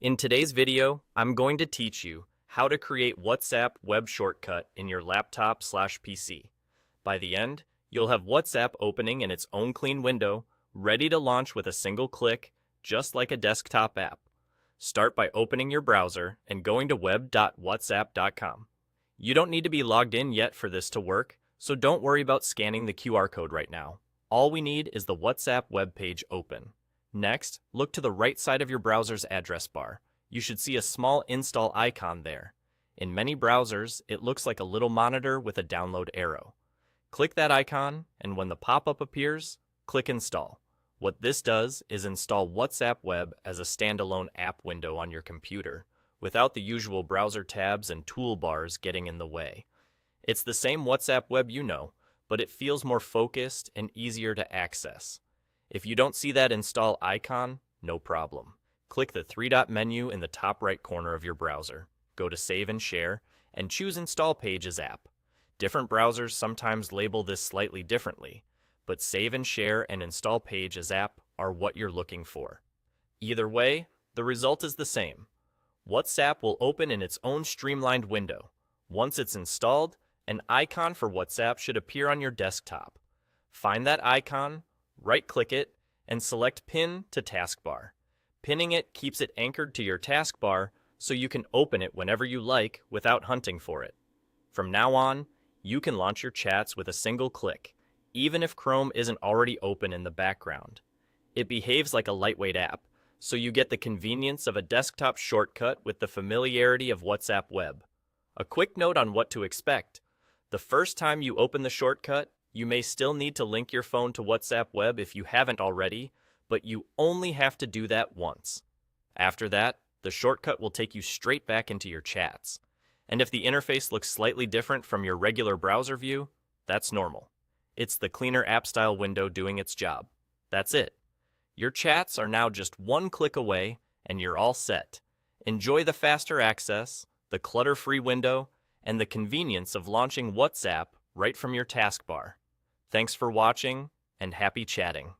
In today's video, I'm going to teach you how to create WhatsApp web shortcut in your laptop/PC. By the end, you'll have WhatsApp opening in its own clean window, ready to launch with a single click, just like a desktop app. Start by opening your browser and going to web.whatsapp.com. You don't need to be logged in yet for this to work, so don't worry about scanning the QR code right now. All we need is the WhatsApp web page open. Next, look to the right side of your browser's address bar. You should see a small install icon there. In many browsers, it looks like a little monitor with a download arrow. Click that icon, and when the pop-up appears, click Install. What this does is install WhatsApp Web as a standalone app window on your computer, without the usual browser tabs and toolbars getting in the way. It's the same WhatsApp Web you know, but it feels more focused and easier to access. If you don't see that install icon, no problem. Click the three-dot menu in the top right corner of your browser. Go to Save and Share, and choose Install Pages app. Different browsers sometimes label this slightly differently, but Save and Share and Install Pages app are what you're looking for. Either way, the result is the same. WhatsApp will open in its own streamlined window. Once it's installed, an icon for WhatsApp should appear on your desktop. Find that icon, right-click it, and select Pin to Taskbar. Pinning it keeps it anchored to your taskbar so you can open it whenever you like without hunting for it. From now on, you can launch your chats with a single click, even if Chrome isn't already open in the background. It behaves like a lightweight app, so you get the convenience of a desktop shortcut with the familiarity of WhatsApp Web. A quick note on what to expect. The first time you open the shortcut, you may still need to link your phone to WhatsApp Web if you haven't already, but you only have to do that once. After that, the shortcut will take you straight back into your chats. And if the interface looks slightly different from your regular browser view, that's normal. It's the cleaner app style window doing its job. That's it. Your chats are now just one click away, and you're all set. Enjoy the faster access, the clutter-free window, and the convenience of launching WhatsApp right from your taskbar. Thanks for watching, and happy chatting.